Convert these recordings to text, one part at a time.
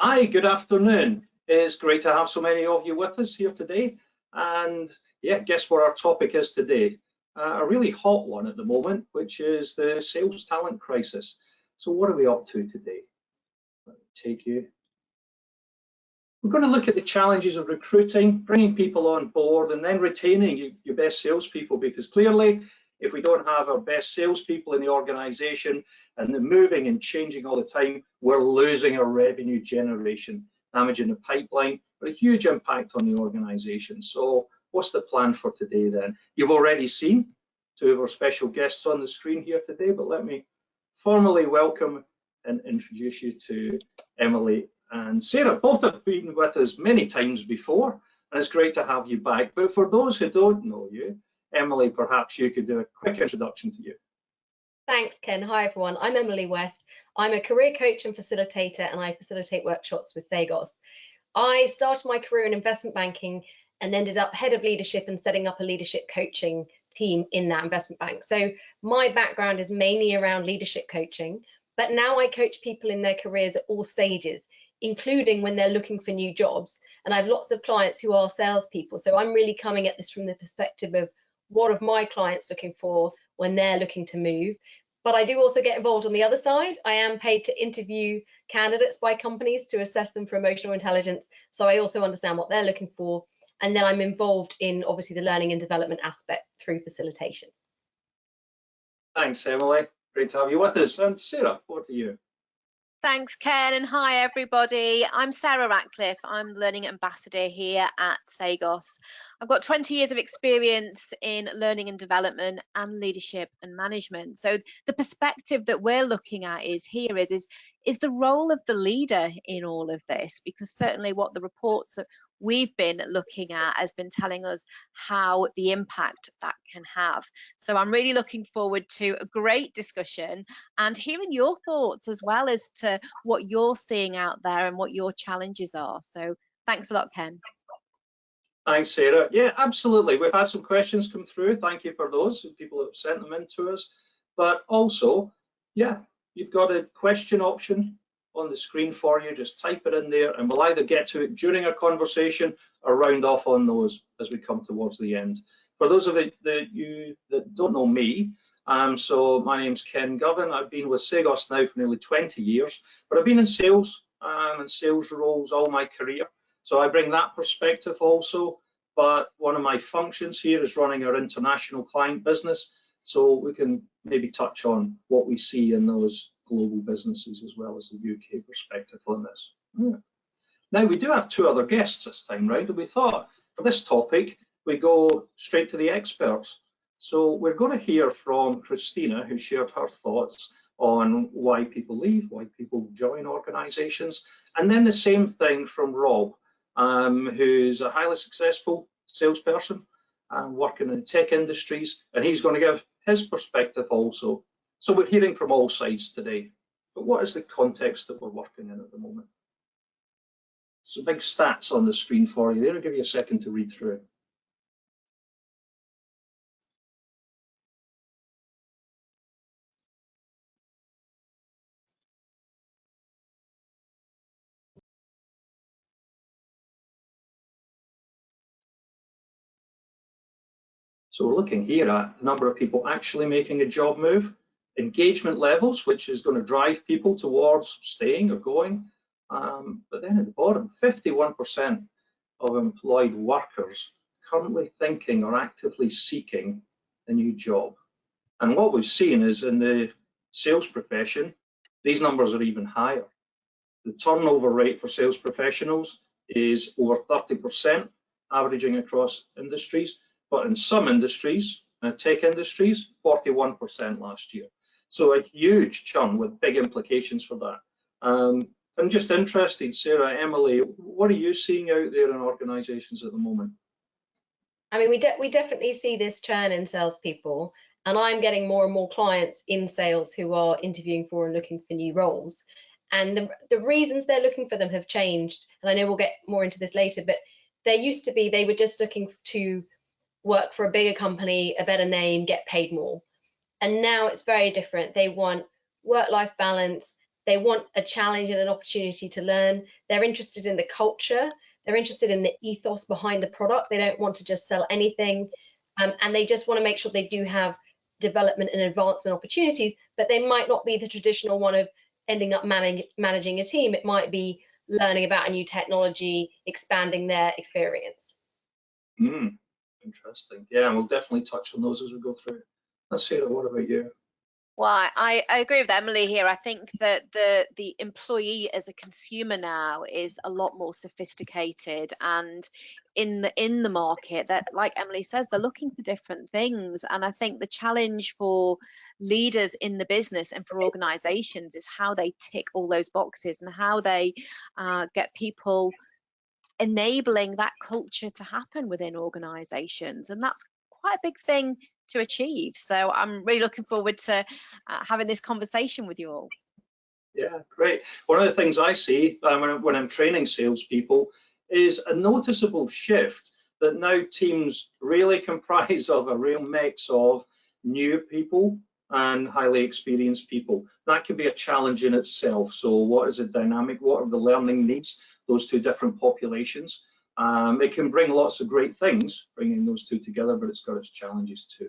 Hi, good afternoon. It's great to have so many of you with us here today. And yeah, guess what our topic is today? A really hot one at the moment, which is the sales talent crisis. So what are we up to today? Let me take you. We're going to look at the challenges of recruiting, bringing people on board, and then retaining your best salespeople, because clearly, if we don't have our best salespeople in the organization and they're moving and changing all the time, we're losing our revenue generation, damaging the pipeline, but a huge impact on the organization. So what's the plan for today then? You've already seen two of our special guests on the screen here today, but let me formally welcome and introduce you to Emily and Sarah. Both have been with us many times before, and it's great to have you back. But for those who don't know you, Emily, perhaps you could do a quick introduction to you. Thanks, Ken. Hi, everyone. I'm Emily West. I'm a career coach and facilitator, and I facilitate workshops with Sagos. I started my career in investment banking and ended up head of leadership and setting up a leadership coaching team in that investment bank. So my background is mainly around leadership coaching, but now I coach people in their careers at all stages, including when they're looking for new jobs. And I have lots of clients who are salespeople. So I'm really coming at this from the perspective of what are my clients looking for when they're looking to move. But I do also get involved on the other side. I am paid to interview candidates by companies to assess them for emotional intelligence. So I also understand what they're looking for. And then I'm involved in obviously the learning and development aspect through facilitation. Thanks, Emily. Great to have you with us. And Sarah, over to you. Thanks, Ken, and hi, everybody. I'm Sarah Ratcliffe. I'm the Learning Ambassador here at Sagos. I've got 20 years of experience in learning and development and leadership and management. So the perspective that we're looking at is the role of the leader in all of this, because certainly what the reports that we've been looking at has been telling us how the impact that can have. So I'm really looking forward to a great discussion and hearing your thoughts as well as to what you're seeing out there and what your challenges are. So thanks a lot, Ken. Thanks, Sarah. Yeah, absolutely. We've had some questions come through. Thank you for those. People have sent them in to us. But also, yeah, you've got a question option on the screen for you. Just type it in there and we'll either get to it during our conversation or round off on those as we come towards the end. For those of you that don't know me, so my name's Ken Govan. I've been with Sagos now for nearly 20 years, but I've been in sales and sales roles all my career. So I bring that perspective also, but one of my functions here is running our international client business. So we can maybe touch on what we see in those global businesses as well as the UK perspective on this. Yeah. Now we do have two other guests this time, right? And we thought for this topic, we go straight to the experts. So we're going to hear from Christina, who shared her thoughts on why people leave, why people join organizations, and then the same thing from Rob, who's a highly successful salesperson working in the tech industries, and he's going to give his perspective also. So we're hearing from all sides today, but what is the context that we're working in at the moment? So big stats on the screen for you there. I'll give you a second to read through it. So we're looking here at the number of people actually making a job move, engagement levels, which is going to drive people towards staying or going. But then at the bottom, 51% of employed workers currently thinking or actively seeking a new job. And what we've seen is in the sales profession, these numbers are even higher. The turnover rate for sales professionals is over 30%, averaging across industries. But in some industries, tech industries, 41% last year. So a huge churn with big implications for that. I'm just interested, Sarah, Emily, what are you seeing out there in organizations at the moment? I mean, we definitely see this churn in salespeople, and I'm getting more and more clients in sales who are interviewing for and looking for new roles. And the reasons they're looking for them have changed. And I know we'll get more into this later, but there used to be, they were just looking to work for a bigger company, a better name, get paid more. And now it's very different. They want work-life balance. They want a challenge and an opportunity to learn. They're interested in the culture. They're interested in the ethos behind the product. They don't want to just sell anything. And they just want to make sure they do have development and advancement opportunities, but they might not be the traditional one of ending up managing a team. It might be learning about a new technology, expanding their experience. Interesting. Yeah, and we'll definitely touch on those as we go through. Let's Sarah, what about you? Well, I agree with Emily here. I think that the employee as a consumer now is a lot more sophisticated, and in the market, that, like Emily says, they're looking for different things. And I think the challenge for leaders in the business and for organizations is how they tick all those boxes and how they get people enabling that culture to happen within organizations. And that's quite a big thing to achieve. So I'm really looking forward to having this conversation with you all. Yeah, great. One of the things I see when I'm training salespeople is a noticeable shift that now teams really comprise of a real mix of new people and highly experienced people. That can be a challenge in itself. So what is the dynamic? What are the learning needs, those two different populations? It can bring lots of great things, bringing those two together, but it's got its challenges too.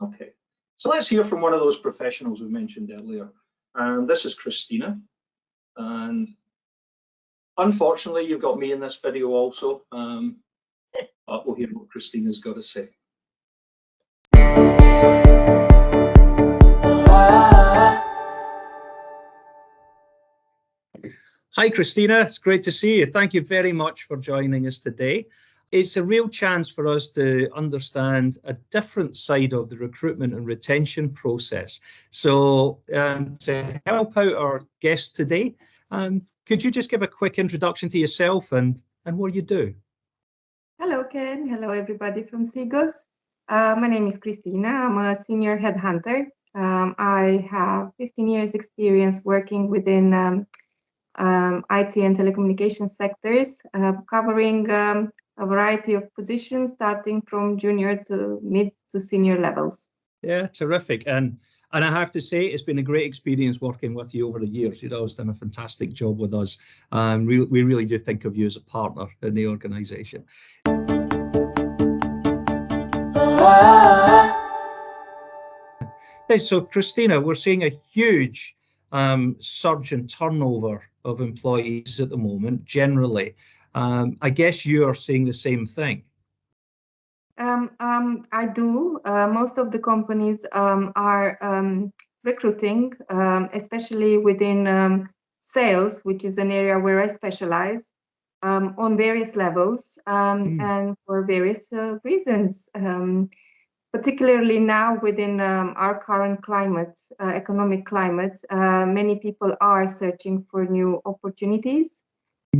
Okay, so let's hear from one of those professionals we mentioned earlier. This is Christina, and unfortunately you've got me in this video also, but we'll hear what Christina's got to say. Hi Christina, it's great to see you. Thank you very much for joining us today. It's a real chance for us to understand a different side of the recruitment and retention process. So to help out our guests today, could you just give a quick introduction to yourself and what you do? Hello, Ken. Hello, everybody from Seagos. My name is Christina. I'm a senior headhunter. I have 15 years experience working within IT and telecommunications sectors, covering a variety of positions, starting from junior to mid to senior levels. Yeah, terrific. And I have to say, it's been a great experience working with you over the years. You've always done a fantastic job with us. We really do think of you as a partner in the organisation. So, Christina, we're seeing a huge surge in turnover of employees at the moment, generally. I guess you are seeing the same thing. I do. Most of the companies are recruiting, especially within sales, which is an area where I specialize, on various levels and for various reasons. Particularly now within our current climate, economic climate, many people are searching for new opportunities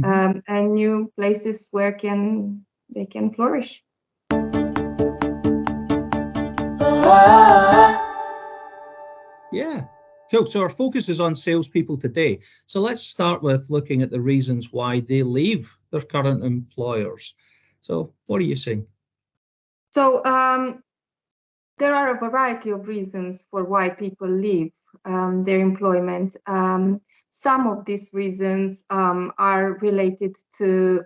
and new places where they can flourish. Yeah, cool. So our focus is on salespeople today. So let's start with looking at the reasons why they leave their current employers. So what are you seeing? So there are a variety of reasons for why people leave their employment. Some of these reasons are related to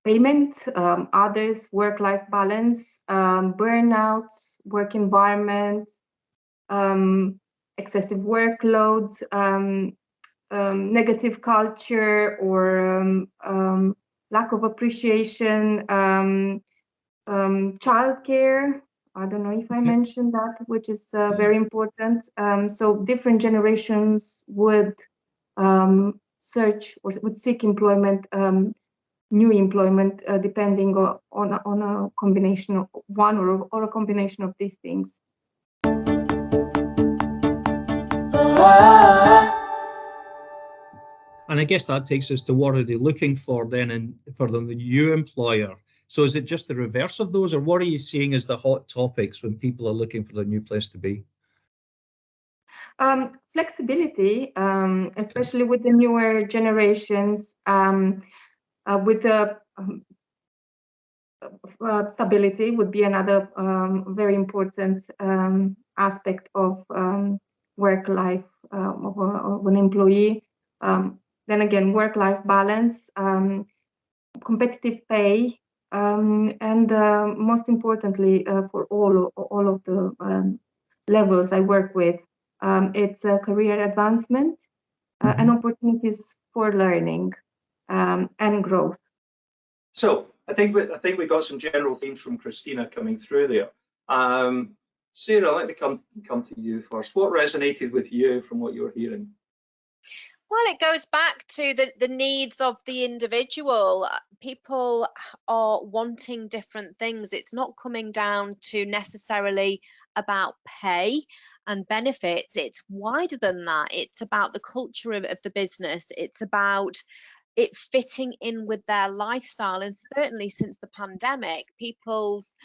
payment, others work-life balance, burnout, work environment, excessive workloads, negative culture, or lack of appreciation, childcare. I don't know if I mentioned that, which is very important. So different generations would search or would seek employment, new employment, depending on a combination of one or a combination of these things. And I guess that takes us to what are they looking for then for the new employer? So is it just the reverse of those, or what are you seeing as the hot topics when people are looking for the new place to be? Flexibility, especially with the newer generations, with the stability would be another very important aspect of work life of an employee. Then again, work-life balance, competitive pay, and most importantly, for all of the levels I work with, it's a career advancement and opportunities for learning and growth. So I think we got some general themes from Christina coming through there. Sarah, let me come to you first. What resonated with you from what you're hearing? Well, it goes back to the needs of the individual. People are wanting different things. It's not coming down to necessarily about pay and benefits. It's wider than that. It's about the culture of the business. It's about it fitting in with their lifestyle. And certainly since the pandemic, people's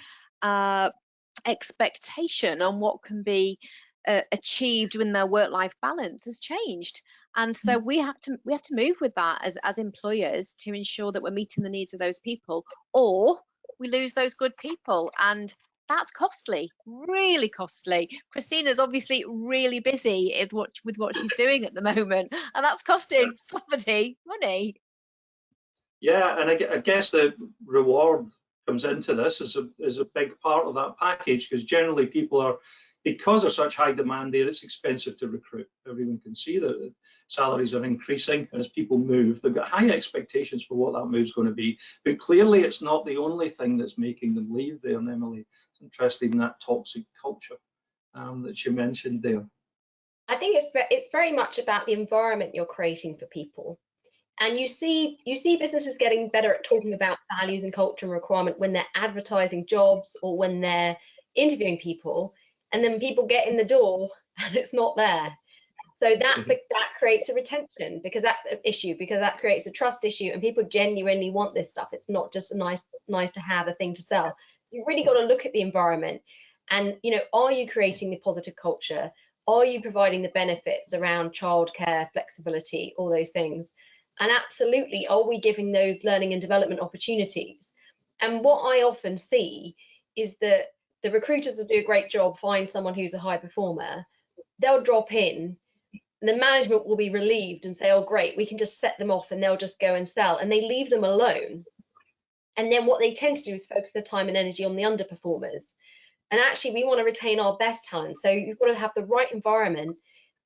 expectation on what can be achieved when their work-life balance has changed, and so we have to move with that as employers to ensure that we're meeting the needs of those people, or we lose those good people, and that's costly, really costly. Christina's obviously really busy with what she's doing at the moment, and that's costing somebody money. Yeah, and I guess the reward comes into this is a big part of that package, because generally people are, because of such high demand there, it's expensive to recruit. Everyone can see that the salaries are increasing, and as people move, they've got high expectations for what that move's going to be. But clearly, it's not the only thing that's making them leave there. And Emily, it's interested in that toxic culture that you mentioned there. I think it's very much about the environment you're creating for people. And you see businesses getting better at talking about values and culture and requirement when they're advertising jobs or when they're interviewing people, and then people get in the door and it's not there. So that creates a retention because that creates a trust issue, and people genuinely want this stuff. It's not just a nice to have, a thing to sell. You really got to look at the environment, and are you creating the positive culture? Are you providing the benefits around childcare, flexibility, all those things? And absolutely, are we giving those learning and development opportunities? And what I often see is that the recruiters will do a great job, find someone who's a high performer, they'll drop in, and the management will be relieved and say, oh, great, we can just set them off and they'll just go and sell, and they leave them alone. And then what they tend to do is focus their time and energy on the underperformers. And actually, we want to retain our best talent. So you've got to have the right environment,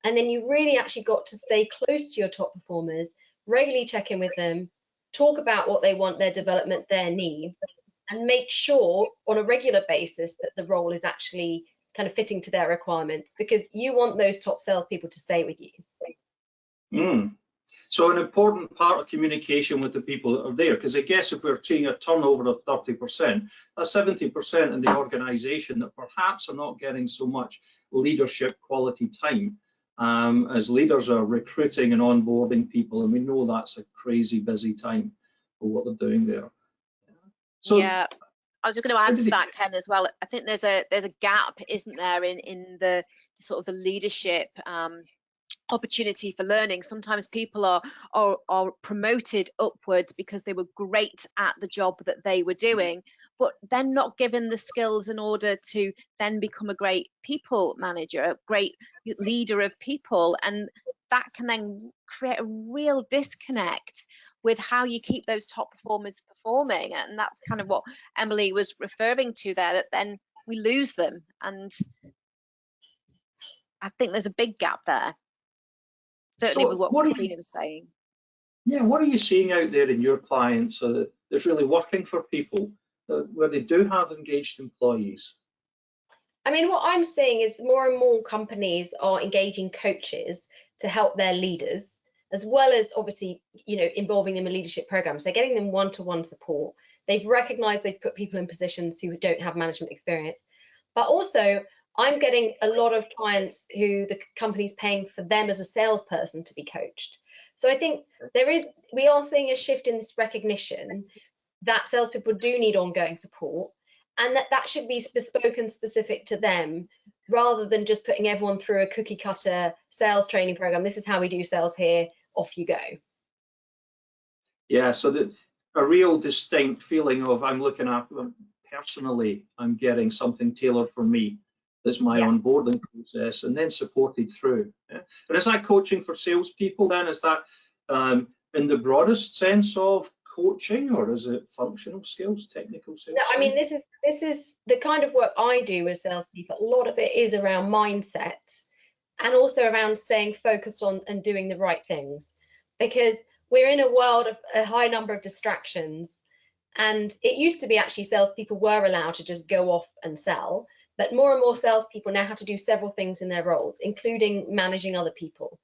and then you really actually got to stay close to your top performers, regularly check in with them, talk about what they want, their development, their needs, and make sure on a regular basis that the role is actually kind of fitting to their requirements, because you want those top salespeople to stay with you. So an important part of communication with the people that are there, because I guess if we're seeing a turnover of 30%, that's 70% in the organisation that perhaps are not getting so much leadership quality time. As leaders are recruiting and onboarding people, and we know that's a crazy busy time for what they're doing there. So yeah, I was just going to add to that, Ken, as well. I think there's a gap, isn't there, in the sort of the leadership opportunity for learning. Sometimes people are promoted upwards because they were great at the job that they were doing, but then not given the skills in order to then become a great people manager, a great leader of people, and that can then create a real disconnect with how you keep those top performers performing. And that's kind of what Emily was referring to there, that then we lose them, and I think there's a big gap there. Certainly with what Christina was saying. Yeah, what are you seeing out there in your clients that's really working for people where they do have engaged employees? I mean, what I'm seeing is more and more companies are engaging coaches to help their leaders, as well as obviously, involving them in leadership programs. They're getting them one-to-one support. They've recognized they've put people in positions who don't have management experience, but also I'm getting a lot of clients who the company's paying for them as a salesperson to be coached. So I think we are seeing a shift in this recognition that salespeople do need ongoing support, and that should be bespoke and specific to them, rather than just putting everyone through a cookie cutter sales training program. This is how we do sales here, off you go. Yeah, so a real distinct feeling of I'm looking after them personally, I'm getting something tailored for me. that's my onboarding process, and then supported through. Yeah? But is that coaching for salespeople then? Is that in the broadest sense of coaching, or is it functional skills, technical skills? No, I mean, this is the kind of work I do with salespeople. A lot of it is around mindset and also around staying focused on and doing the right things, because we're in a world of a high number of distractions. And it used to be actually salespeople were allowed to just go off and sell, but more and more salespeople now have to do several things in their roles, including managing other people.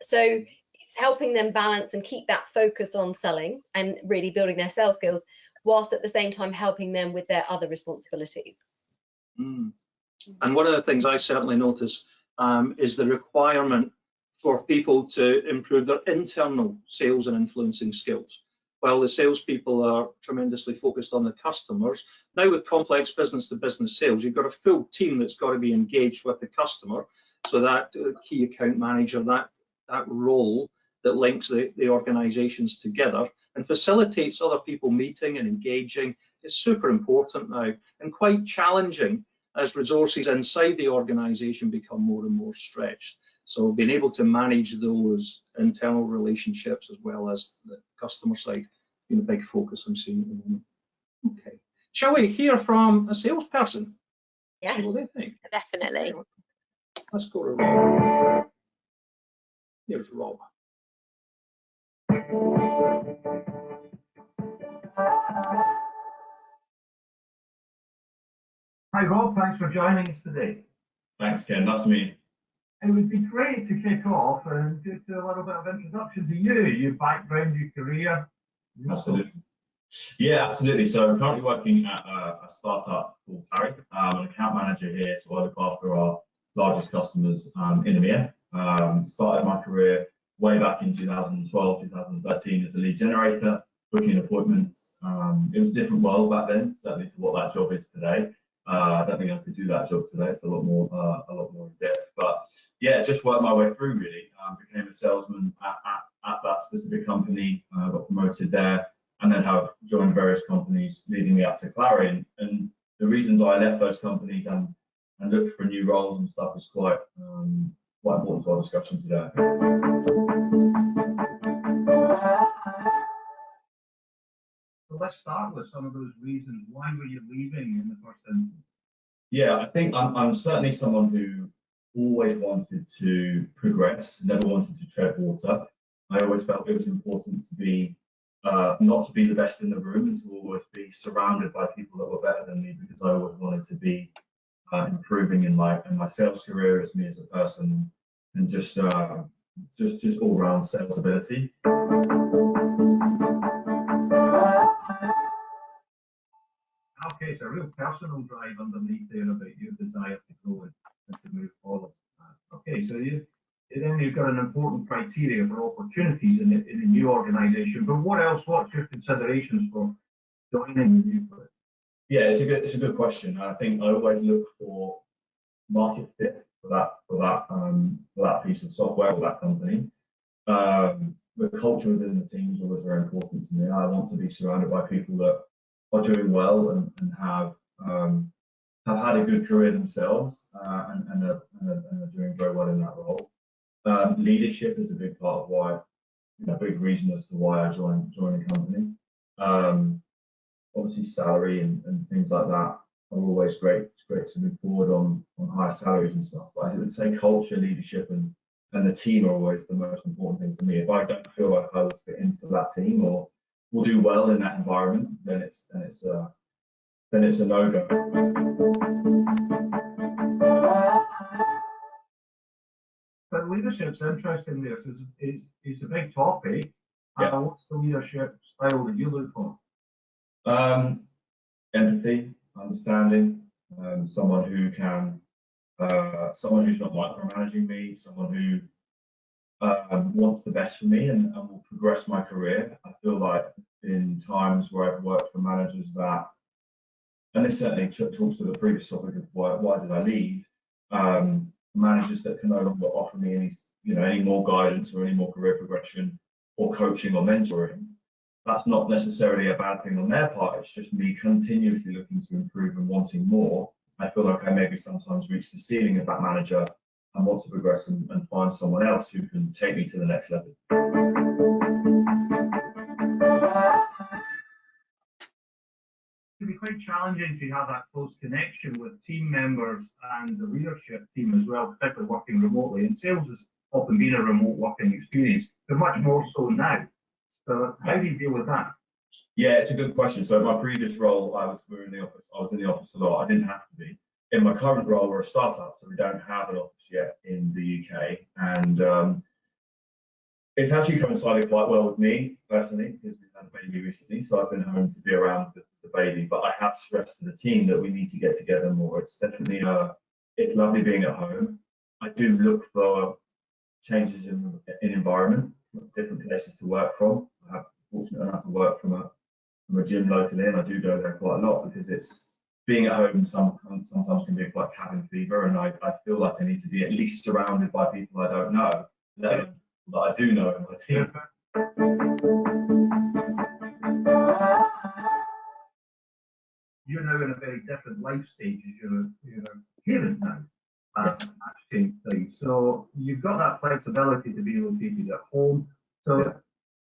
So it's helping them balance and keep that focus on selling and really building their sales skills, whilst at the same time helping them with their other responsibilities. And one of the things I certainly notice is the requirement for people to improve their internal sales and influencing skills. While the salespeople are tremendously focused on the customers, now with complex business-to-business sales, you've got a full team that's got to be engaged with the customer. So that key account manager, that role that links the organizations together and facilitates other people meeting and engaging is super important now, and quite challenging as resources inside the organization become more and more stretched. So being able to manage those internal relationships as well as the customer side being a big focus I'm seeing at the moment. Okay, shall we hear from a salesperson? Yes, see what they think. Definitely. Okay. Let's go to Rob. Here's Rob. Hi Rob, thanks for joining us today. Thanks, Ken. Nice to meet you. It would be great to kick off and just do a little bit of introduction to you, your background, your career. Absolutely. Yeah, absolutely. So I'm currently working at a startup called Clary. I'm an account manager here, so I look after our largest customers in EMEA. Started my career way back in 2012, 2013 as a lead generator, booking appointments. It was a different world back then, certainly to what that job is today. I don't think I could do that job today. It's a lot more in depth. But yeah, just worked my way through really. Became a salesman at that specific company. Got promoted there, and then have joined various companies, leading me up to Clary. And the reasons I left those companies and looked for new roles and stuff is quite important to our discussion today. So let's start with some of those reasons. Why were you leaving in the first instance? Yeah, I think I'm certainly someone who always wanted to progress, never wanted to tread water. I always felt it was important to be not to be the best in the room, and to always be surrounded by people that were better than me, because I always wanted to be improving in my sales career, as me as a person, and just all round sales ability. Okay, so a real personal drive underneath there about your desire to grow and to move forward. Okay, so you've got an important criteria for opportunities in a new organisation. But what else? What's your considerations for joining a new place? Yeah, it's a good question. I think I always look for market fit for that piece of software or that company. The culture within the team is always very important to me. I want to be surrounded by people that are doing well and have had a good career themselves and are doing very well in that role. Leadership is a big part of why, big reason as to why I joined a company. Obviously, salary and things like that are always great. It's great to move forward on higher salaries and stuff. But I would say culture, leadership, and the team are always the most important thing for me. If I don't feel like I will fit into that team or will do well in that environment, then it's a no-go. But leadership's interesting there. It's a big topic. Yeah. What's the leadership style that you look for? Empathy, understanding, someone who's not micromanaging me, someone who wants the best for me and will progress my career. I feel like in times where I've worked for managers that, and this certainly talks to the previous topic of why did I leave, managers that can no longer offer me any more guidance or any more career progression or coaching or mentoring. That's not necessarily a bad thing on their part. It's just me continuously looking to improve and wanting more. I feel like I maybe sometimes reach the ceiling of that manager and want to progress and find someone else who can take me to the next level. It can be quite challenging to have that close connection with team members and the leadership team as well, particularly working remotely. And sales has often been a remote working experience, but much more so now. So how do you deal with that? Yeah, it's a good question. So in my previous role, I was in the office a lot. I didn't have to be. In my current role, we're a startup, so we don't have an office yet in the UK, and it's actually coincided quite well with me personally because we've had a baby recently, so I've been home to be around the baby. But I have stressed to the team that we need to get together more. It's definitely it's lovely being at home. I do look for changes in environment, different places to work from. I'm fortunate enough to work from a gym locally, and I do go there quite a lot because it's being at home sometimes can be quite cabin fever, and I feel like I need to be at least surrounded by people I don't know, that I do know in my team. You're now in a very different life stage as you're a parent now. So you've got that flexibility to be located at home. So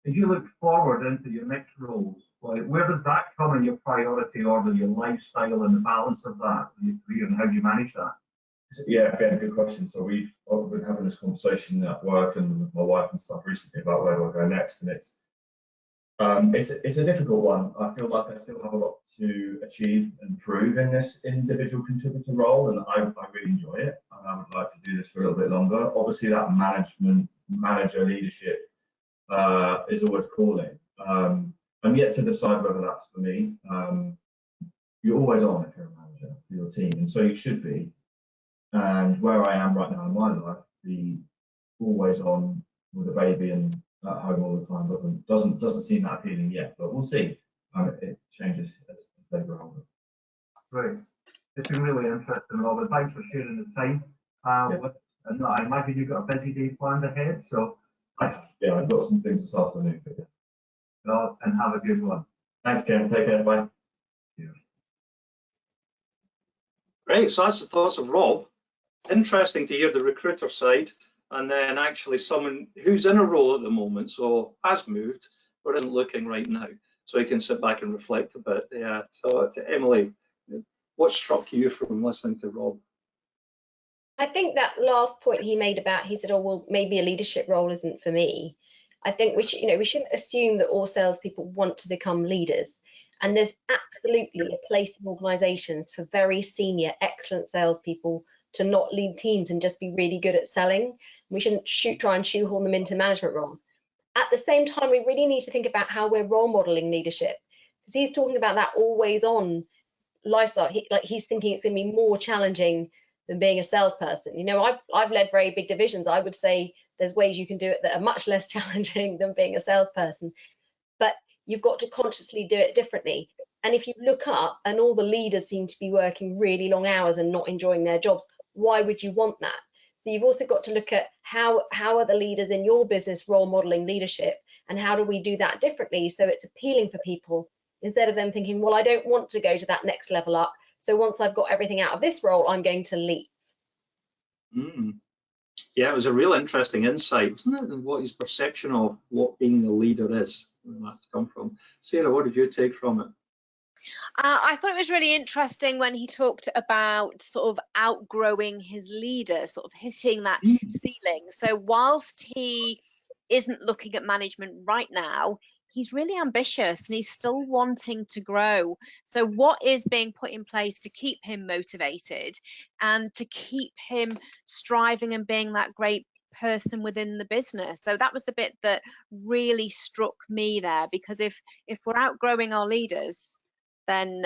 as you look forward into your next roles, like where does that come in your priority order, your lifestyle and the balance of that, your career, and how do you manage that? Yeah, again, good question. So we've been having this conversation at work and with my wife and stuff recently about where do I go next, and it's a difficult one. I feel like I still have a lot to achieve and prove in this individual contributor role, and I really enjoy it. And I would like to do this for a little bit longer. Obviously, that manager leadership is always calling. I'm yet to decide whether that's for me. You're always on if you're a manager for your team, and so you should be. And where I am right now in my life, the always on with a baby and at home all the time doesn't seem that appealing yet. But we'll see. It changes as they grow older. Great. It's been really interesting, Robert. Thanks for sharing the time. And I imagine you've got a busy day planned ahead. So yeah, I've got some things this afternoon. And have a good one. Thanks, Ken. Take care. Bye. Great. So that's the thoughts of Rob. Interesting to hear the recruiter side, and then actually someone who's in a role at the moment, so has moved, but isn't looking right now. So he can sit back and reflect a bit. Yeah. So to Emily, what struck you from listening to Rob? I think that last point he made about, he said, oh, well, maybe a leadership role isn't for me. I think we shouldn't assume that all salespeople want to become leaders. And there's absolutely a place in organizations for very senior, excellent salespeople to not lead teams and just be really good at selling. We shouldn't try and shoehorn them into management roles. At the same time, we really need to think about how we're role modeling leadership, because he's talking about that always on lifestyle. He's thinking it's going to be more challenging than being a salesperson. I've led very big divisions. I would say there's ways you can do it that are much less challenging than being a salesperson, but you've got to consciously do it differently. And if you look up and all the leaders seem to be working really long hours and not enjoying their jobs, why would you want that? So you've also got to look at how are the leaders in your business role modeling leadership, and how do we do that differently so it's appealing for people, instead of them thinking, well, I don't want to go to that next level up, so once I've got everything out of this role, I'm going to leave. Yeah, it was a real interesting insight, wasn't it? And what his perception of what being the leader is, where that's come from. Sarah, what did you take from it? I thought it was really interesting when he talked about sort of outgrowing his leader, sort of hitting that ceiling. So whilst he isn't looking at management right now, he's really ambitious and he's still wanting to grow. So what is being put in place to keep him motivated and to keep him striving and being that great person within the business? So that was the bit that really struck me there, because if we're outgrowing our leaders, then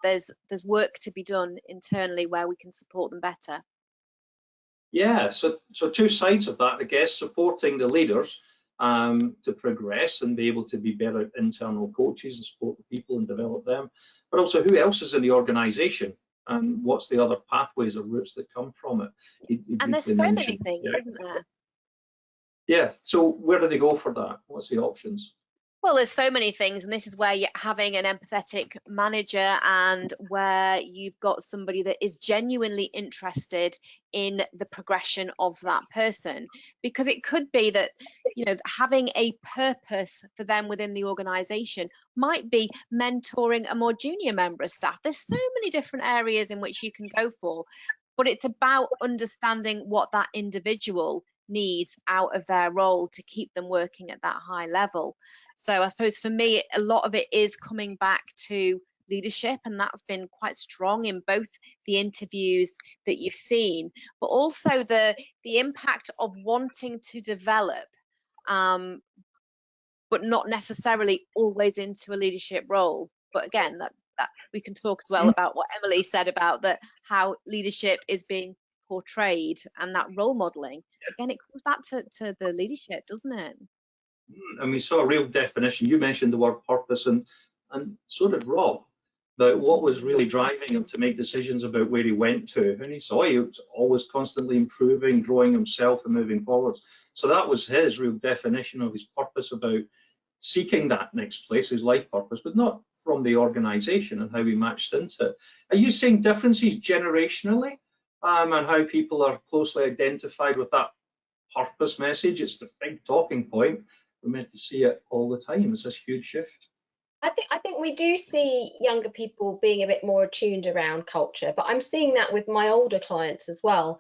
there's work to be done internally where we can support them better. Yeah, so two sides of that, I guess, supporting the leaders to progress and be able to be better internal coaches and support the people and develop them, but also who else is in the organization and what's the other pathways or routes that come from it. And there's so many things, isn't there? Yeah, so where do they go for that? What's the options? Well, there's so many things, and this is where you're having an empathetic manager and where you've got somebody that is genuinely interested in the progression of that person. Because it could be that, you know, having a purpose for them within the organization might be mentoring a more junior member of staff. There's so many different areas in which you can go for, but it's about understanding what that individual needs out of their role to keep them working at that high level. So I suppose for me, a lot of it is coming back to leadership, and that's been quite strong in both the interviews that you've seen, but also the impact of wanting to develop, but not necessarily always into a leadership role. But again, that we can talk as well about what Emily said about that, how leadership is being portrayed and that role modeling. Again, it comes back to the leadership, doesn't it? And we saw a real definition. You mentioned the word purpose, and so did Rob, about what was really driving him to make decisions about where he went to. And he saw he was always constantly improving, growing himself and moving forwards. So that was his real definition of his purpose, about seeking that next place, his life purpose, but not from the organization and how he matched into it. Are you seeing differences generationally, and how people are closely identified with that purpose message? It's the big talking point. We're meant to see it all the time. It's this huge shift. I think we do see younger people being a bit more attuned around culture, but I'm seeing that with my older clients as well.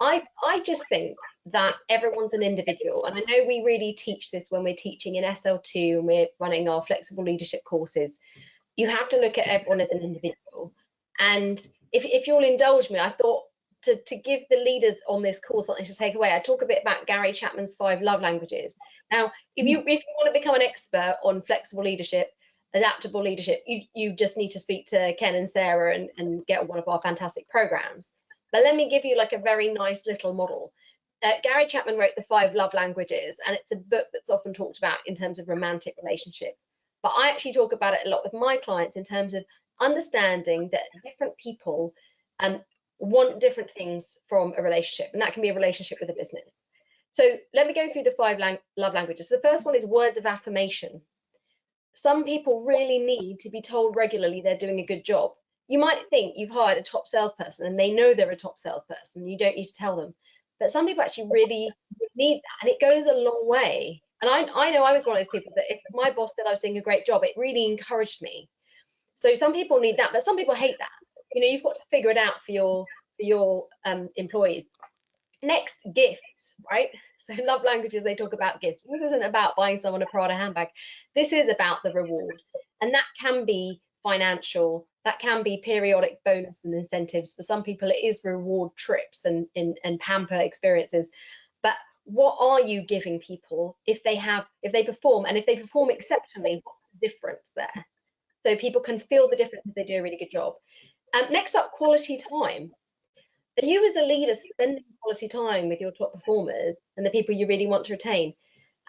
I just think that everyone's an individual, and I know we really teach this when we're teaching in SL2 and we're running our flexible leadership courses. You have to look at everyone as an individual, and if you'll indulge me, I thought to give the leaders on this course something to take away, I talk a bit about Gary Chapman's 5 love languages. Now, if you want to become an expert on flexible leadership, adaptable leadership, you just need to speak to Ken and Sarah and get one of our fantastic programs. But let me give you like a very nice little model. Gary Chapman wrote the 5 love languages, and it's a book that's often talked about in terms of romantic relationships. But I actually talk about it a lot with my clients in terms of understanding that different people want different things from a relationship, and that can be a relationship with a business. So let me go through the 5 love languages. The first one is words of affirmation. Some people really need to be told regularly they're doing a good job. You might think you've hired a top salesperson and they know they're a top salesperson. You don't need to tell them. But some people actually really need that, and it goes a long way. And I know I was one of those people that if my boss said I was doing a great job, it really encouraged me. So some people need that, but some people hate that. You know, you've got to figure it out for your employees. Next, gifts, right? So love languages, they talk about gifts. This isn't about buying someone a Prada handbag. This is about the reward. And that can be financial, that can be periodic bonus and incentives. For some people, it is reward trips and pamper experiences. But what are you giving people if they perform, and if they perform exceptionally, what's the difference there? So people can feel the difference if they do a really good job. Next up, quality time. Are you as a leader spending quality time with your top performers and the people you really want to retain?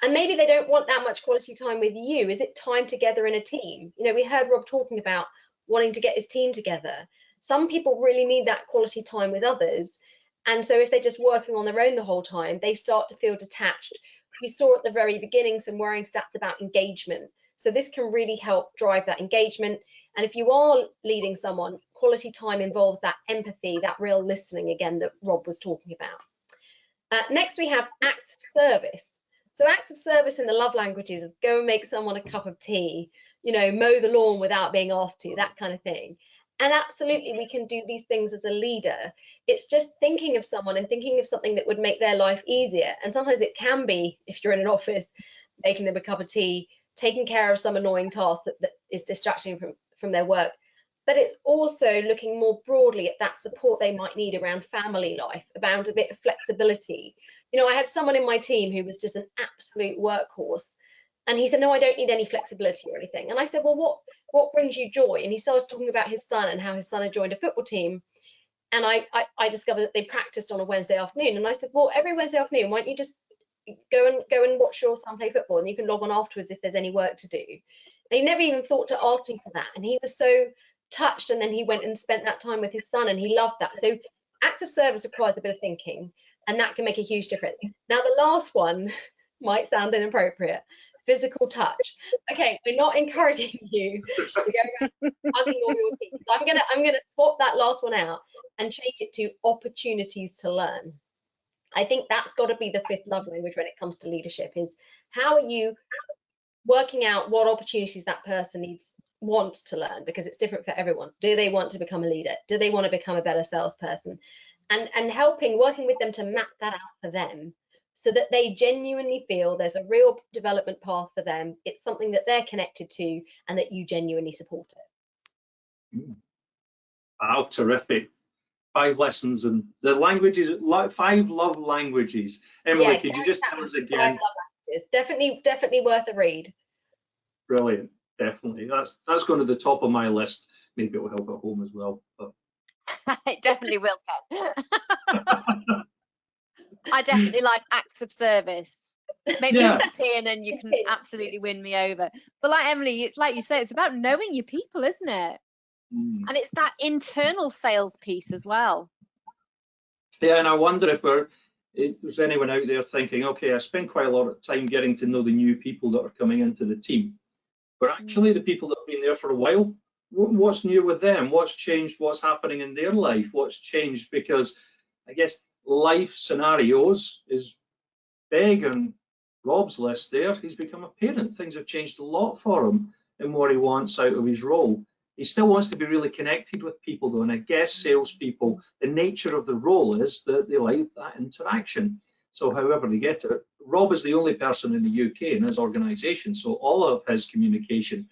And maybe they don't want that much quality time with you. Is it time together in a team? You know, we heard Rob talking about wanting to get his team together. Some people really need that quality time with others. And so if they're just working on their own the whole time, they start to feel detached. We saw at the very beginning some worrying stats about engagement. So this can really help drive that engagement. And if you are leading someone, quality time involves that empathy, that real listening again that Rob was talking about. Next, we have acts of service. So acts of service in the love languages is go and make someone a cup of tea, you know, mow the lawn without being asked to, that kind of thing. And absolutely, we can do these things as a leader. It's just thinking of someone and thinking of something that would make their life easier. And sometimes it can be, if you're in an office, making them a cup of tea, taking care of some annoying task that is distracting from their work. But it's also looking more broadly at that support they might need around family life, around a bit of flexibility. You know, I had someone in my team who was just an absolute workhorse, and he said, no, I don't need any flexibility or anything. And I said, well, what brings you joy? And he started talking about his son and how his son had joined a football team. And I discovered that they practiced on a Wednesday afternoon. And I said, well, every Wednesday afternoon, why don't you just go and watch your son play football, and you can log on afterwards if there's any work to do. And he never even thought to ask me for that. And he was so touched, and then he went and spent that time with his son, and he loved that. So acts of service requires a bit of thinking, and that can make a huge difference. Now, the last one might sound inappropriate, physical touch. Okay, we're not encouraging you to go around hugging all your teeth. So I'm gonna swap that last one out and change it to opportunities to learn. I think that's got to be the fifth love language when it comes to leadership, is how are you working out what opportunities that person wants to learn, because it's different for everyone. Do they want to become a leader? Do they want to become a better salesperson? And working with them to map that out for them, so that they genuinely feel there's a real development path for them. It's something that they're connected to and that you genuinely support it. Wow, terrific. 5 lessons and the languages, 5 love languages. Emily, Yeah, could you just tell us 5 again? love languages. Definitely worth a read. Brilliant, definitely. That's going to the top of my list. Maybe it will help at home as well. But... It definitely will, Ken. I definitely like acts of service. Make me a tea and then you can absolutely win me over. But like Emily, it's like you say, it's about knowing your people, isn't it? And it's that internal sales piece as well. Yeah, and I wonder if there's anyone out there thinking, okay, I spend quite a lot of time getting to know the new people that are coming into the team. But actually the people that have been there for a while, what's new with them? What's changed? What's happening in their life? What's changed? Because I guess life scenarios is big on Rob's list there. He's become a parent. Things have changed a lot for him in what he wants out of his role. He still wants to be really connected with people though, and I guess salespeople, the nature of the role is that they like that interaction. So however they get it, Rob is the only person in the UK in his organisation, so all of his communication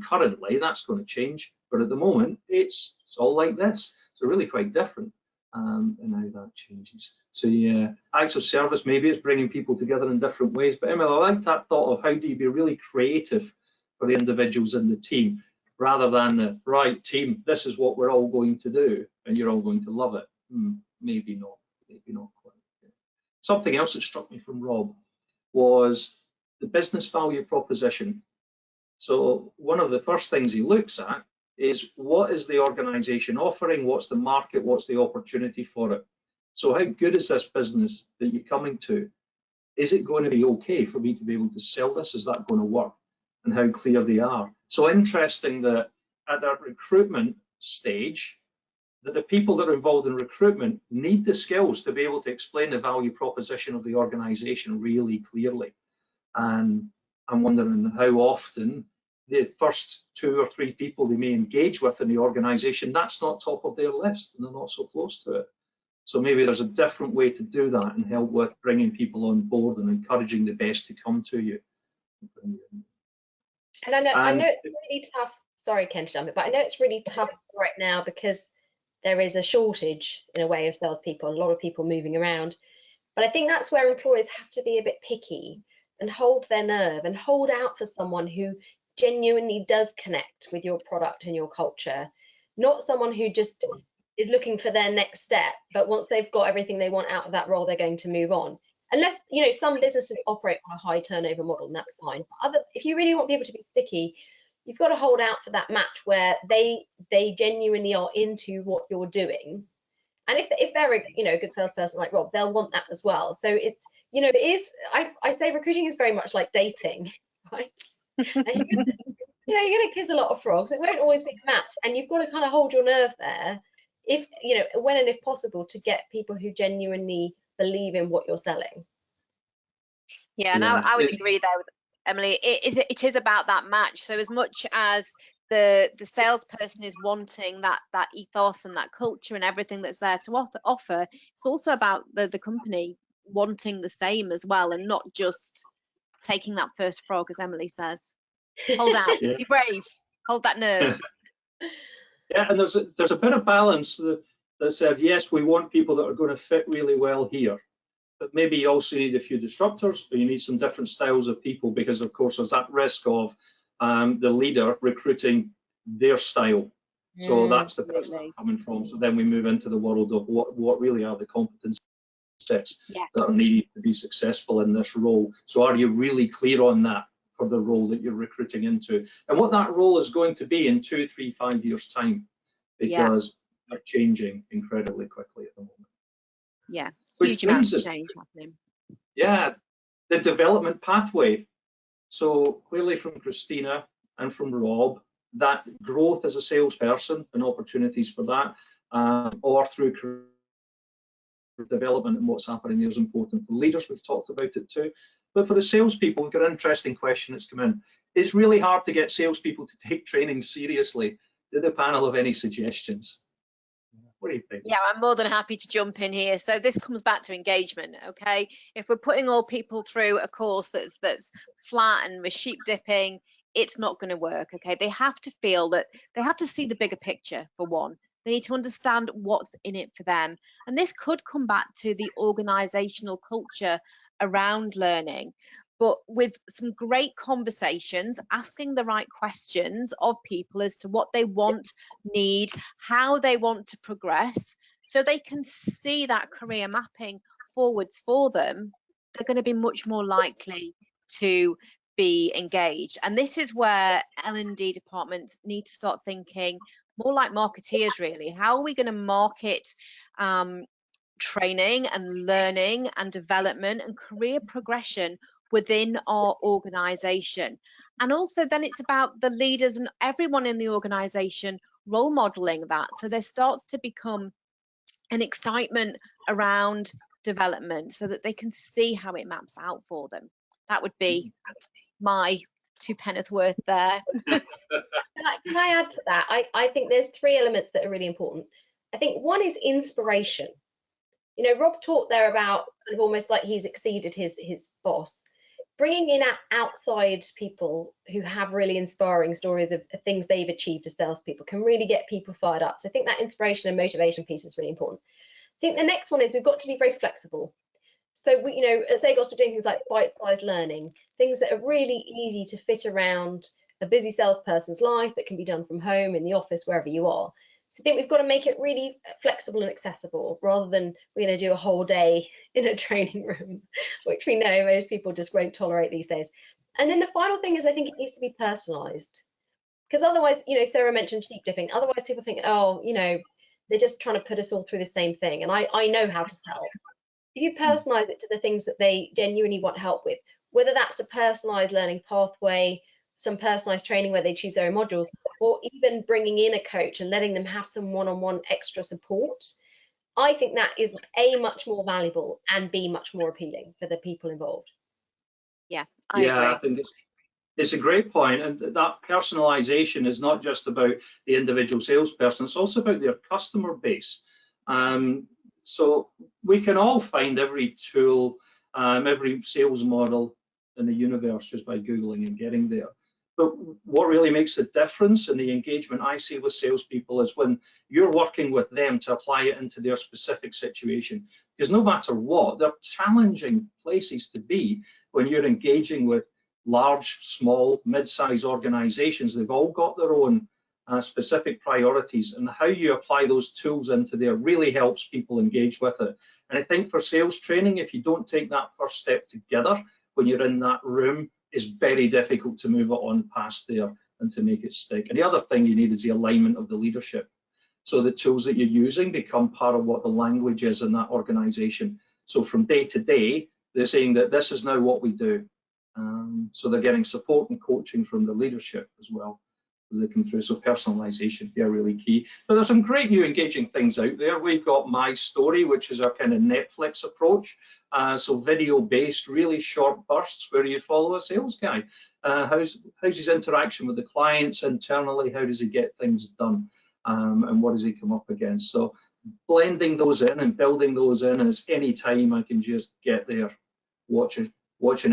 currently, that's going to change, but at the moment it's all like this, so really quite different. And how that changes. So yeah, acts of service, maybe it's bringing people together in different ways, but Emily, I like that thought of how do you be really creative for the individuals in the team, rather than the right team, this is what we're all going to do and you're all going to love it. Maybe not quite. Something else that struck me from Rob was the business value proposition. So one of the first things he looks at is what is the organisation offering, what's the market, what's the opportunity for it. So how good is this business that you're coming to? Is it going to be okay for me to be able to sell this? Is that going to work? And how clear they are. So interesting that at that recruitment stage, that the people that are involved in recruitment need the skills to be able to explain the value proposition of the organisation really clearly. And I'm wondering how often the first 2 or 3 people they may engage with in the organisation, that's not top of their list and they're not so close to it. So maybe there's a different way to do that and help with bringing people on board and encouraging the best to come to you. And I know it's really tough. Sorry, Ken, to jump in, but I know it's really tough right now because there is a shortage in a way of salespeople, a lot of people moving around. But I think that's where employers have to be a bit picky and hold their nerve and hold out for someone who genuinely does connect with your product and your culture, not someone who just is looking for their next step, but once they've got everything they want out of that role, they're going to move on. Unless, you know, some businesses operate on a high turnover model, and that's fine. But if you really want people to be sticky, you've got to hold out for that match where they genuinely are into what you're doing. And if they're a, you know, a good salesperson like Rob, they'll want that as well. So it's, you know, it is, I say recruiting is very much like dating, right? And you're gonna kiss a lot of frogs. It won't always be a match, and you've got to kind of hold your nerve there, if you know, when and if possible, to get people who genuinely believe in what you're selling. Yeah, and I would agree there with Emily. It is about that match. So as much as the salesperson is wanting that ethos and that culture and everything that's there to offer, it's also about the company wanting the same as well, and not just taking that first frog, as Emily says. Hold out, be brave, hold that nerve. Yeah, and there's a bit of balance that said, yes, we want people that are going to fit really well here, but maybe you also need a few disruptors, or you need some different styles of people, because of course there's that risk of the leader recruiting their style. So that's the person I'm coming from. So then we move into the world of what really are the competencies that are needed to be successful in this role. So are you really clear on that for the role that you're recruiting into, and what that role is going to be in 2, 3, 5 years time, because they're changing incredibly quickly at the moment. Yeah, which huge amount brings of us, change happening. yeah, the development pathway. So clearly from Christina and from Rob, that growth as a salesperson and opportunities for that, or through career development and what's happening there is important for leaders. We've talked about it too. But for the salespeople, we've got an interesting question that's come in. It's really hard to get salespeople to take training seriously. Do the panel have any suggestions? What do you think? Yeah, I'm more than happy to jump in here. So this comes back to engagement, okay? If we're putting all people through a course that's flat and we're sheep dipping, it's not going to work, okay? They have to feel that they have to see the bigger picture, for one. They need to understand what's in it for them. And this could come back to the organizational culture around learning, but with some great conversations, asking the right questions of people as to what they want, need, how they want to progress, so they can see that career mapping forwards for them, they're going to be much more likely to be engaged. And this is where L&D departments need to start thinking more like marketeers, really. How are we going to market training and learning and development and career progression within our organization? And also then it's about the leaders and everyone in the organization role modeling that, so there starts to become an excitement around development so that they can see how it maps out for them. That would be my 2 penneth worth there. Can I add to that? I think there's 3 elements that are really important. I think one is inspiration. You know, Rob talked there about kind of almost like he's exceeded his boss. Bringing in outside people who have really inspiring stories of things they've achieved as salespeople can really get people fired up. So I think that inspiration and motivation piece is really important. I think the next one is we've got to be very flexible. So we, you know, at Sagos, we're doing things like bite-sized learning, things that are really easy to fit around a busy salesperson's life, that can be done from home, in the office, wherever you are. So I think we've got to make it really flexible and accessible, rather than we're going to do a whole day in a training room, which we know most people just won't tolerate these days. And then the final thing is I think it needs to be personalised, because otherwise, you know, Sarah mentioned sheep dipping. Otherwise, people think, oh, you know, they're just trying to put us all through the same thing. And I know how to sell. If you personalise it to the things that they genuinely want help with, whether that's a personalised learning pathway, some personalised training where they choose their own modules, or even bringing in a coach and letting them have some one-on-one extra support, I think that is A, much more valuable, and B, much more appealing for the people involved. Yeah, I agree. I think it's a great point, and that personalisation is not just about the individual salesperson, it's also about their customer base. So we can all find every tool, every sales model in the universe just by Googling and getting there. But what really makes a difference in the engagement I see with salespeople is when you're working with them to apply it into their specific situation. Because no matter what, they're challenging places to be when you're engaging with large, small, mid-sized organizations. They've all got their own specific priorities, and how you apply those tools into there really helps people engage with it. And I think for sales training, if you don't take that first step together when you're in that room, it's very difficult to move it on past there and to make it stick. And the other thing you need is the alignment of the leadership. So the tools that you're using become part of what the language is in that organization. So from day to day, they're saying that this is now what we do. So they're getting support and coaching from the leadership as well as they come through. So personalization, yeah, really key. But there's some great new engaging things out there. We've got My Story, which is our kind of Netflix approach. So video-based, really short bursts where you follow a sales guy. How's his interaction with the clients internally? How does he get things done? And what does he come up against? So blending those in and building those in as any time I can just get there, watch an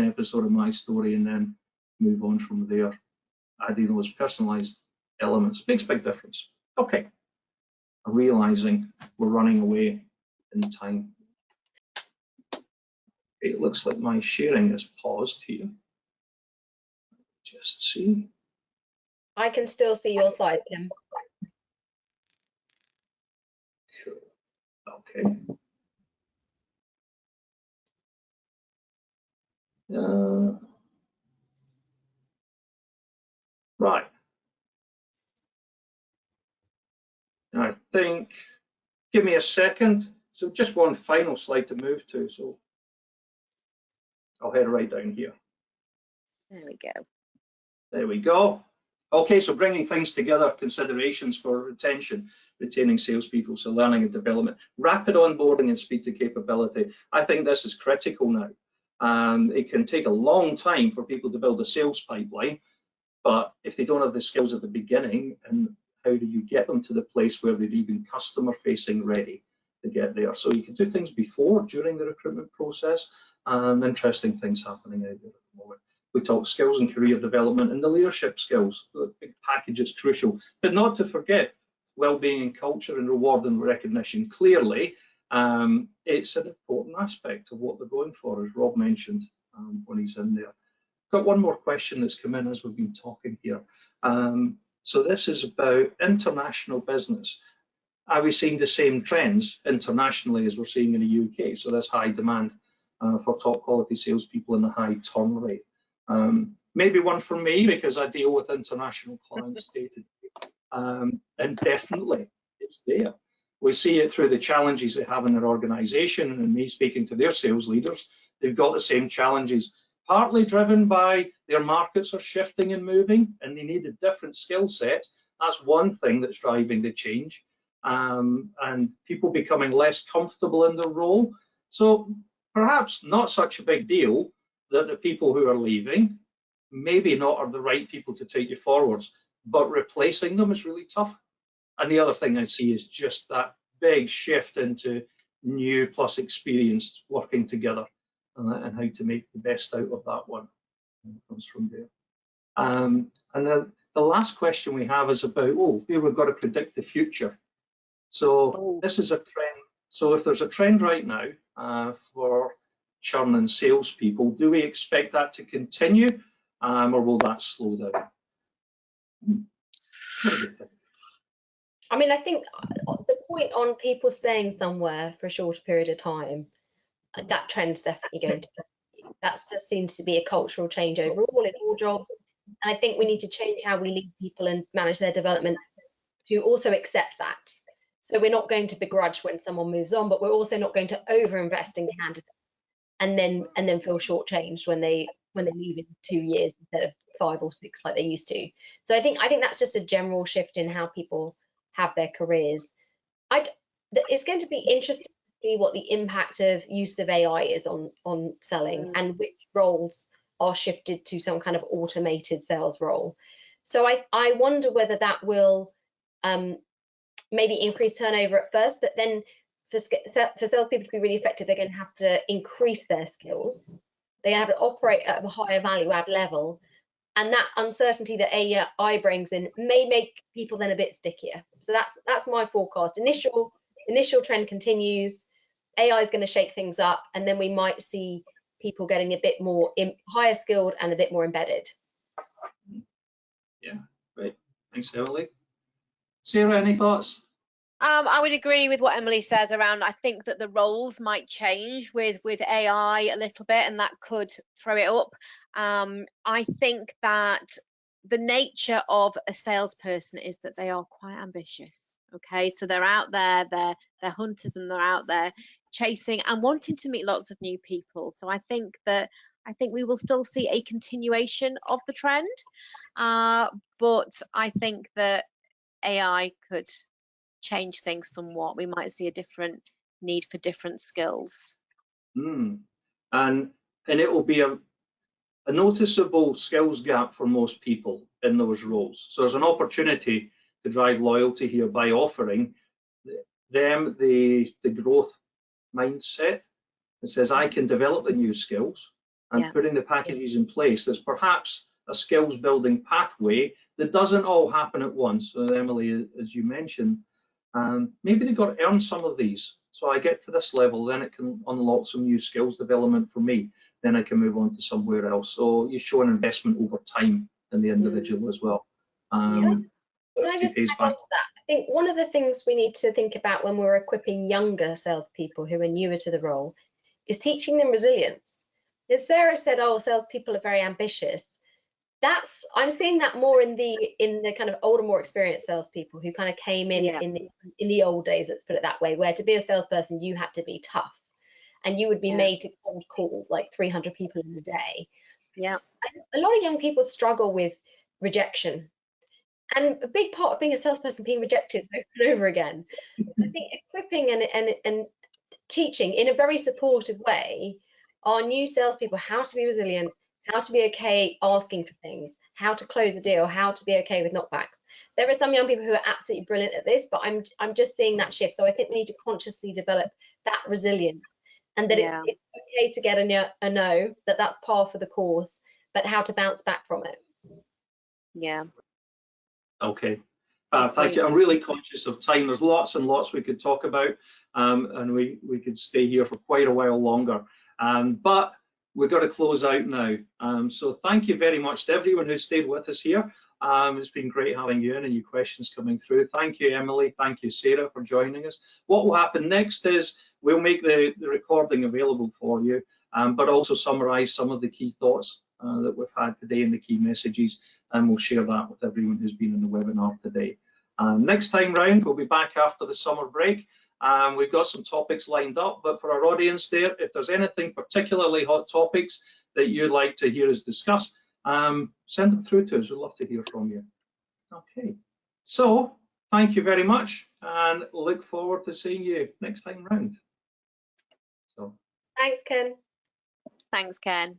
episode of My Story and then move on from there. Adding those personalized elements makes a big difference. Okay, I'm realizing we're running away in time. It looks like my sharing is paused here. Just see. I can still see your slide, Kim. Sure. Okay. Right. I think, give me a second. So just one final slide to move to. So I'll head right down here. There we go. There we go. Okay, so bringing things together, considerations for retention, retaining salespeople, so learning and development, rapid onboarding and speed to capability. I think this is critical now. It can take a long time for people to build a sales pipeline, but if they don't have the skills at the beginning, and how do you get them to the place where they're even customer facing ready to get there? So you can do things before, during the recruitment process, and interesting things happening out there at the moment. We talk skills and career development and the leadership skills. The big package is crucial, but not to forget well-being and culture and reward and recognition. Clearly, it's an important aspect of what they're going for, as Rob mentioned when he's in there. Got one more question that's come in as we've been talking here. So this is about international business. Are we seeing the same trends internationally as we're seeing in the UK? So there's high demand for top quality salespeople and a high turn rate. Maybe one for me, because I deal with international clients day to day, and definitely it's there. We see it through the challenges they have in their organisation, and me speaking to their sales leaders, they've got the same challenges, partly driven by their markets are shifting and moving, and they need a different skill set. That's one thing that's driving the change, and people becoming less comfortable in their role. So perhaps not such a big deal that the people who are leaving maybe not are the right people to take you forwards, but replacing them is really tough. And the other thing I see is just that big shift into new plus experienced working together, and how to make the best out of that one. Comes from there. And then the last question we have is about, here we've got to predict the future. So this is a trend. So if there's a trend right now for churn and salespeople, do we expect that to continue, or will that slow down? What do you think? I mean, I think the point on people staying somewhere for a shorter period of time, that trend's definitely going to, that just seems to be a cultural change overall in all jobs. And I think we need to change how we lead people and manage their development to also accept that. So we're not going to begrudge when someone moves on, but we're also not going to overinvest in candidates and then feel shortchanged when they leave in 2 years instead of 5 or 6 like they used to. So I think that's just a general shift in how people have their careers. It's going to be interesting to see what the impact of use of AI is on selling, and which roles are shifted to some kind of automated sales role. So I wonder whether that will maybe increase turnover at first, but then for salespeople to be really effective, they're going to have to increase their skills. They're going to have to operate at a higher value add level. And that uncertainty that AI brings in may make people then a bit stickier. So that's my forecast. Initial trend continues. AI is going to shake things up, and then we might see people getting a bit more higher skilled and a bit more embedded. Yeah, great. Thanks, Emily. Sarah, any thoughts? I would agree with what Emily says around, I think that the roles might change with AI a little bit, and that could throw it up. I think that the nature of a salesperson is that they are quite ambitious. Okay, so they're out there, they're hunters, and they're out there chasing and wanting to meet lots of new people. So I think we will still see a continuation of the trend, but I think that AI could change things somewhat. We might see a different need for different skills. And it will be a noticeable skills gap for most people in those roles. So there's an opportunity to drive loyalty here by offering them the growth mindset that says, I can develop the new skills, and putting the packages in place. There's perhaps a skills building pathway that doesn't all happen at once. So Emily, as you mentioned, maybe they've got to earn some of these. So I get to this level, then it can unlock some new skills development for me. Then I can move on to somewhere else. So you show an investment over time in the individual as well. Can I just add on to that? I think one of the things we need to think about when we're equipping younger salespeople who are newer to the role is teaching them resilience. As Sarah said, salespeople are very ambitious. I'm seeing that more in the kind of older, more experienced salespeople who kind of came in the old days, let's put it that way, where to be a salesperson you had to be tough, and you would be made to cold call like 300 people in a day. Yeah. A lot of young people struggle with rejection. And a big part of being a salesperson being rejected over and over again. I think equipping and teaching in a very supportive way our new salespeople how to be resilient, how to be okay asking for things, how to close a deal, how to be okay with knockbacks. There are some young people who are absolutely brilliant at this, but I'm just seeing that shift. So I think we need to consciously develop that resilience, and that Yeah. it's okay to get a no, that's par for the course, but how to bounce back from it. Yeah. Okay. Thank you. I'm really conscious of time. There's lots and lots we could talk about, and we could stay here for quite a while longer. But we've got to close out now. So thank you very much to everyone who stayed with us here. It's been great having you in and your questions coming through. Thank you, Emily. Thank you, Sarah, for joining us. What will happen next is we'll make the recording available for you, but also summarise some of the key thoughts that we've had today and the key messages, and we'll share that with everyone who's been in the webinar today. Next time round, we'll be back after the summer break. We've got some topics lined up, but for our audience there, if there's anything particularly hot topics that you'd like to hear us discuss, send them through to us. We'd love to hear from you. Okay, so thank you very much, and look forward to seeing you next time round. So. Thanks, Ken. Thanks, Ken.